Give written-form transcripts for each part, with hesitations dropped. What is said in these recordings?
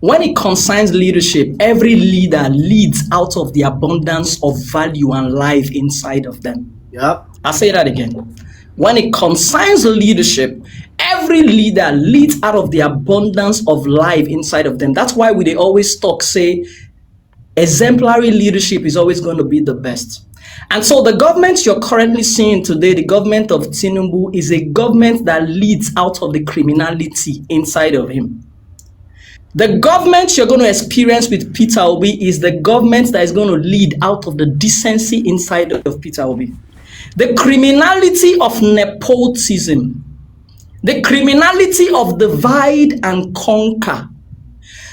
When it concerns leadership, every leader leads out of the abundance of value and life inside of them. Yep. I'll say that again. When it concerns leadership, every leader leads out of the abundance of life inside of them. That's why they always talk, say, exemplary leadership is always going to be the best. And so the government you're currently seeing today, the government of Tinubu, is a government that leads out of the criminality inside of him. The government you're going to experience with Peter Obi is the government that is going to lead out of the decency inside of Peter Obi. The criminality of nepotism, the criminality of divide and conquer.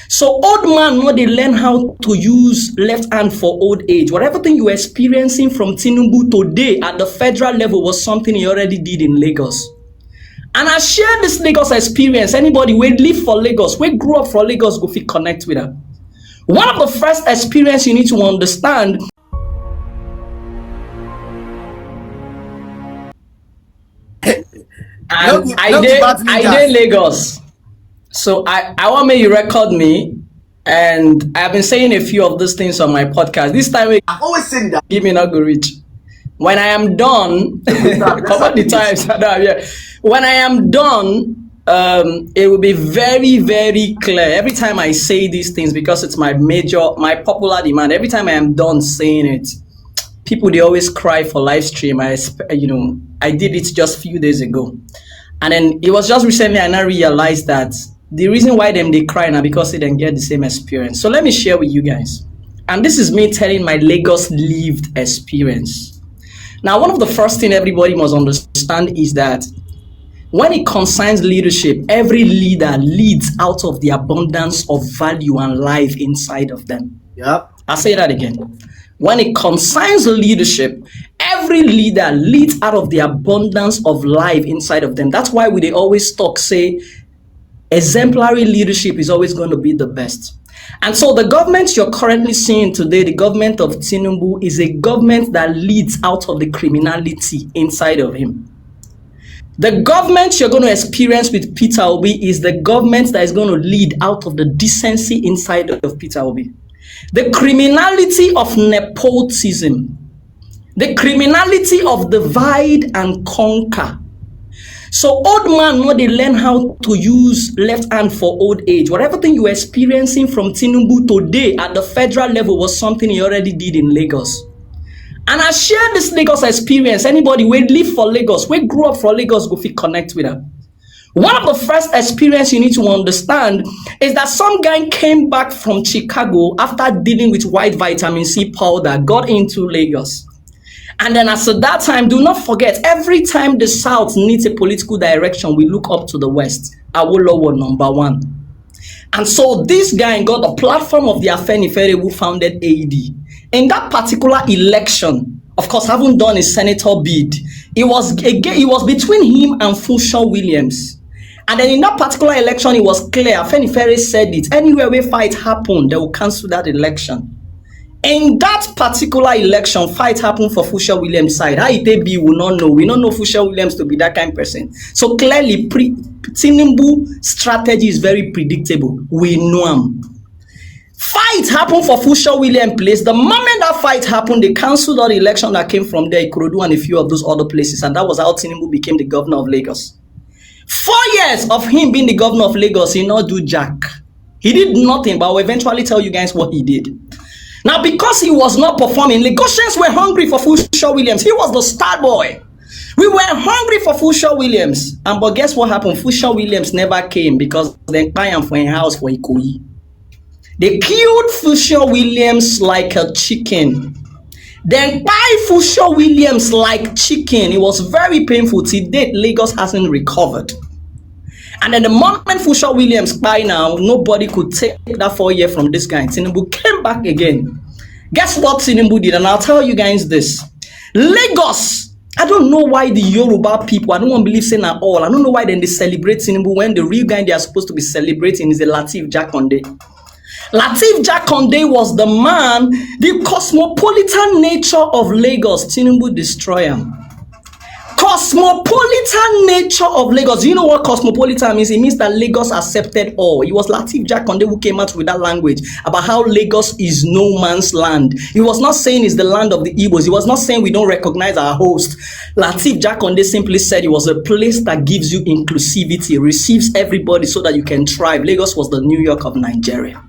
So old man, when they learn how to use left hand for old age, whatever thing you were experiencing from Tinubu today at the federal level was something he already did in Lagos. And I share this Lagos experience. Anybody who live for Lagos, who grew up for Lagos, go fit connect with her. One of the first experience you need to understand and I did Lagos. So I want me you record me, and I've been saying a few of these things on my podcast. This time I've always said that. Give me not go reach. When I am done, cover the times. Yeah. When I am done, it will be very, very clear every time I say these things, because it's my popular demand. Every time I am done saying it, people, they always cry for live stream. I did it just a few days ago, and then it was just recently I now realized that the reason why they cry now because they didn't get the same experience. So let me share with you guys, and this is me telling my Lagos lived experience. Now, one of the first thing everybody must understand is that when it concerns leadership, every leader leads out of the abundance of value and life inside of them. Yep. I'll say that again. When it concerns leadership, every leader leads out of the abundance of life inside of them. That's why they always talk, say, exemplary leadership is always going to be the best. And so the government you're currently seeing today, the government of Tinubu, is a government that leads out of the criminality inside of him. The government you're going to experience with Peter Obi is the government that is going to lead out of the decency inside of Peter Obi. The criminality of nepotism, the criminality of divide and conquer. So old man, when they learn how to use left hand for old age, whatever thing you were experiencing from Tinubu today at the federal level was something he already did in Lagos. And I share this Lagos experience. Anybody who live for Lagos, who grew up for Lagos, go fit connect with her. One of the first experience you need to understand is that some guy came back from Chicago after dealing with white vitamin C powder, got into Lagos. And then as at that time, do not forget, every time the South needs a political direction, we look up to the West. Awolowo #1. And so this guy got a platform of the Afenifere who founded AED. In that particular election, of course, haven't done a senator bid. It was between him and Funshaw Williams. And then in that particular election, it was clear. Afenifere said it. Anywhere where fight happened, they will cancel that election. In that particular election, fight happened for Funshaw Williams' side. How it be, we don't know. We don't know Funshaw Williams to be that kind of person. So clearly, Tinubu strategy is very predictable. We know him. Fight happened for Funshaw Williams' place. The moment that fight happened, they cancelled all the election that came from there, Ikorodu and a few of those other places. And that was how Tinubu became the governor of Lagos. 4 years of him being the governor of Lagos, he not do jack. He did nothing, but I will eventually tell you guys what he did. Now, because he was not performing, Lagosians were hungry for Funshaw Williams. He was the star boy. We were hungry for Funshaw Williams. But guess what happened? Funshaw Williams never came because they buy him for a house for Ikoyi. They killed Funshaw Williams like a chicken. Then buy Funshaw Williams like chicken. It was very painful. To date, Lagos hasn't recovered. And then the moment Funshaw Williams by now, nobody could take that 4 years from this guy. Tinubu came back again. Guess what Tinubu did? And I'll tell you guys this. Lagos, I don't know why the Yoruba people, I don't want to believe saying at all. I don't know why then they celebrate Tinubu when the real guy they are supposed to be celebrating is the Lateef Jakonde. Lateef Jakonde was the man, the cosmopolitan nature of Lagos. Tinubu destroy him. cosmopolitan nature of Lagos. Do you know what cosmopolitan means? It means that Lagos accepted all. It was Lateef Jakonde who came out with that language about how Lagos is no man's land. He was not saying it's the land of the Igbos. He was not saying we don't recognize our host. Lateef Jakonde simply said it was a place that gives you inclusivity, receives everybody so that you can thrive. Lagos was the New York of Nigeria.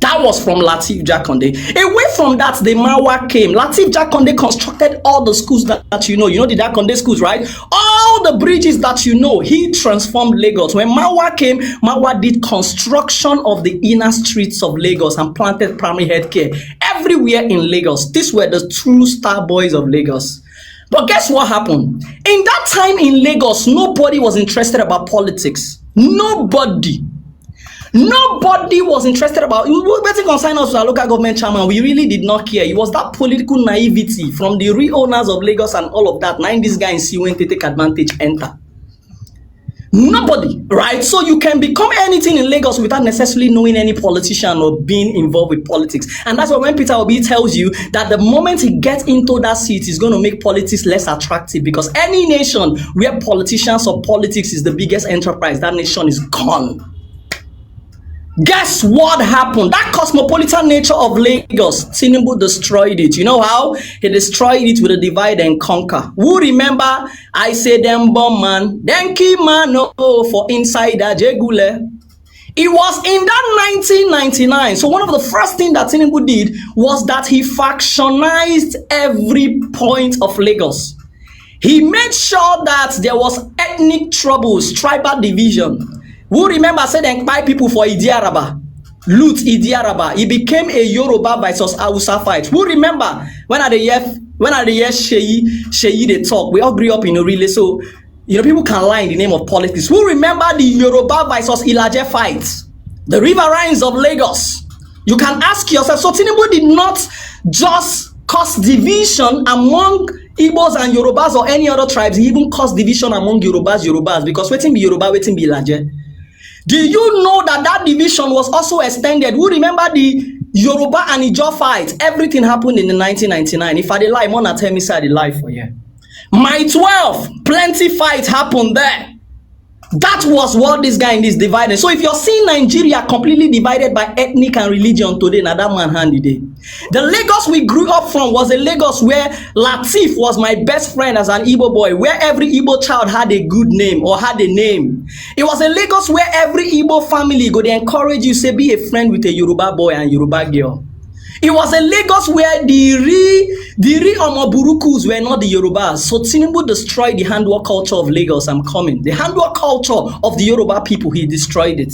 That was from Lateef Jakonde. Away from that, the Marwa came. Lateef Jakonde constructed all the schools that you know. You know the Jakonde schools, right? All the bridges that you know. He transformed Lagos. When Marwa came, Marwa did construction of the inner streets of Lagos and planted primary healthcare everywhere in Lagos. These were the true star boys of Lagos. But guess what happened? In that time in Lagos, nobody was interested about politics. Nobody was interested about whether concern us to our local government chairman. We really did not care. It was that political naivety from the real owners of Lagos and all of that. Now this guy in see when to take advantage enter. Nobody, right? So you can become anything in Lagos without necessarily knowing any politician or being involved with politics. And that's why when Peter Obi tells you that the moment he gets into that seat, he's going to make politics less attractive, because any nation where politicians or politics is the biggest enterprise, that nation is gone. Guess what happened? That cosmopolitan nature of Lagos, Tinubu destroyed it. You know how? He destroyed it with a divide and conquer. Who remember? I say them bomb man, then keep man for insider Jegule. It was in that 1999. So one of the first things that Tinubu did was that he factionized every point of Lagos. He made sure that there was ethnic troubles, tribal division. Who remember said and buy people for Idiaraba, loot Idiaraba. It became a Yoruba versus Hausa fight. Who remember when at the year Sheyi they talk? We all grew up in a relay, so you know people can lie in the name of politics. Who remember the Yoruba versus Ilaje fight? The riverines of Lagos. You can ask yourself. So Tinubu did not just cause division among Igbos and Yorubas or any other tribes. He even caused division among Yorubas, because waiting be Yoruba, waiting be Ilaje. Do you know that division was also extended? Who remember the Yoruba and Ijaw fight? Everything happened in the 1999. If I dey lie, Mona tell me say I dey lie for you. My 12, plenty fight happened there. That was what this guy in this divided. So if you're seeing Nigeria completely divided by ethnic and religion today, now that man handy day. The Lagos we grew up from was a Lagos where Lateef was my best friend as an Igbo boy, where every Igbo child had a good name or had a name. It was a Lagos where every Igbo family go to encourage you, say, be a friend with a Yoruba boy and Yoruba girl. It was a Lagos where the Omoburukus were not the Yorubas. So Tinubu destroyed the handwork culture of Lagos. I'm coming. The handwork culture of the Yoruba people, he destroyed it.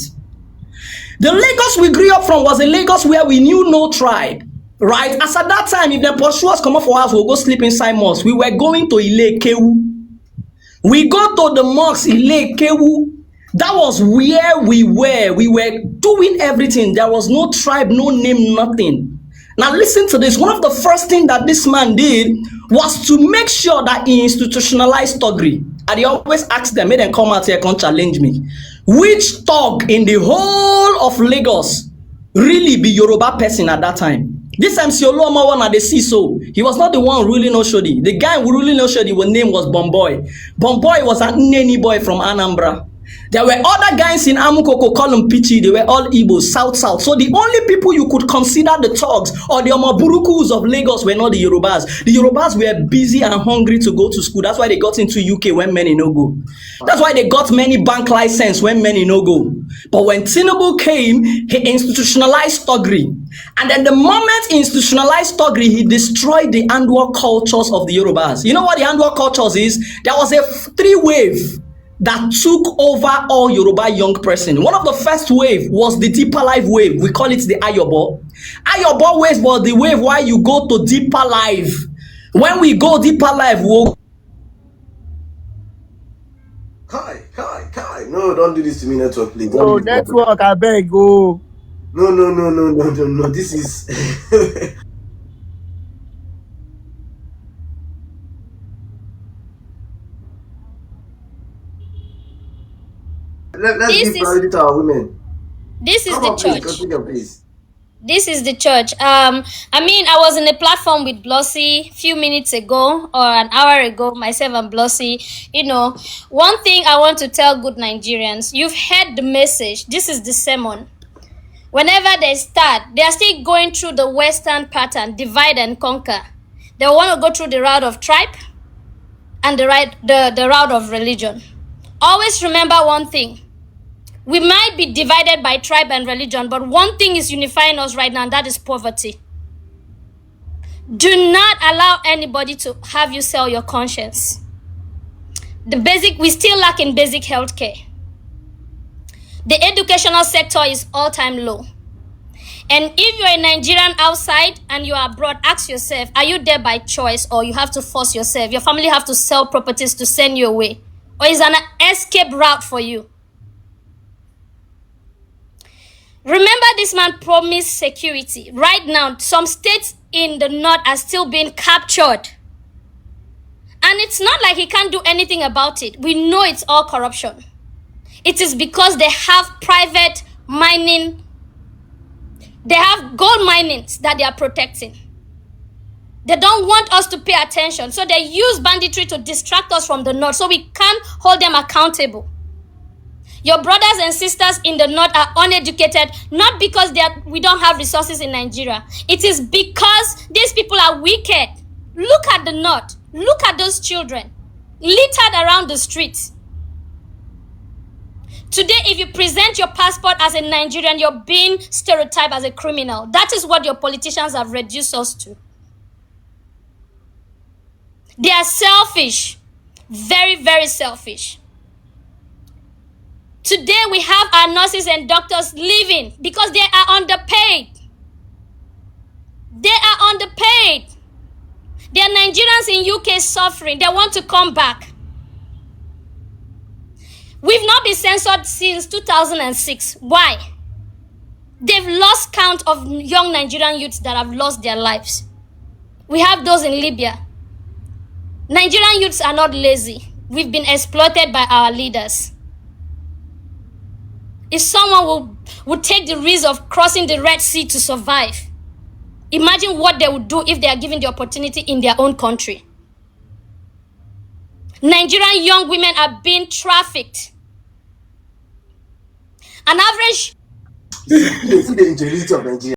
The Lagos we grew up from was a Lagos where we knew no tribe, right? As at that time, if the pursue us come up for us, we'll go sleep inside mosque. We were going to Ile Kewu. We go to the mosque, Ile Kewu. That was where we were. We were doing everything. There was no tribe, no name, nothing. Now listen to this. One of the first things that this man did was to make sure that he institutionalized thuggery. And he always asked them, made them come out here, come challenge me. Which thug in the whole of Lagos really be Yoruba person at that time? This MC Oluoma one at the CISO. He was not the one ruling Oshodi. The guy who ruling Oshodi, his name was Bomboy. Bomboy was an Nneni boy from Anambra. There were other guys in Amukoko, call them Pichi. They were all Igbos, South. So the only people you could consider the thugs or the Omoburukus of Lagos were not the Yorubas. The Yorubas were busy and hungry to go to school. That's why they got into UK when many no go. That's why they got many bank license when many no go. But when Tinubu came, he institutionalized thuggery. And then the moment he institutionalized thuggery, he destroyed the handwork cultures of the Yorubas. You know what the handwork cultures is? There was a three-wave that took over all Yoruba young person. One of the first wave was the deeper life wave. We call it the Ayobo. Ayobo wave was the wave where you go to deeper life. When we go deeper life, we'll... Kai. No, don't do this to me, network, please. Oh, network, I beg, go. No. This is... Let's give priority to our women. This is the church. Continue, please. This is the church. I was in a platform with Blossy a few minutes ago or an hour ago, myself and Blossy. One thing I want to tell good Nigerians, you've heard the message. This is the sermon. Whenever they start, they are still going through the Western pattern, divide and conquer. They want to go through the route of tribe and the route of religion. Always remember one thing. We might be divided by tribe and religion, but one thing is unifying us right now, and that is poverty. Do not allow anybody to have you sell your conscience. We still lack in basic health care. The educational sector is all-time low. And if you're a Nigerian outside and you are abroad, ask yourself, are you there by choice or you have to force yourself? Your family have to sell properties to send you away? Or is an escape route for you? Remember, this man promised security. Right now, some states in the north are still being captured. And it's not like he can't do anything about it. We know it's all corruption. It is because they have private mining. They have gold minings that they are protecting. They don't want us to pay attention. So they use banditry to distract us from the north so we can't hold them accountable. Your brothers and sisters in the north are uneducated, not because we don't have resources in Nigeria. It is because these people are wicked. Look at the north. Look at those children littered around the streets. Today, if you present your passport as a Nigerian, you're being stereotyped as a criminal. That is what your politicians have reduced us to. They are selfish. Very, very selfish. Today, we have our nurses and doctors leaving because they are underpaid. They are underpaid. There are Nigerians in UK suffering. They want to come back. We've not been censored since 2006. Why? They've lost count of young Nigerian youths that have lost their lives. We have those in Libya. Nigerian youths are not lazy. We've been exploited by our leaders. If someone would take the risk of crossing the Red Sea to survive, imagine what they would do if they are given the opportunity in their own country. Nigerian young women are being trafficked. An average... You see the ingenuity of Nigeria.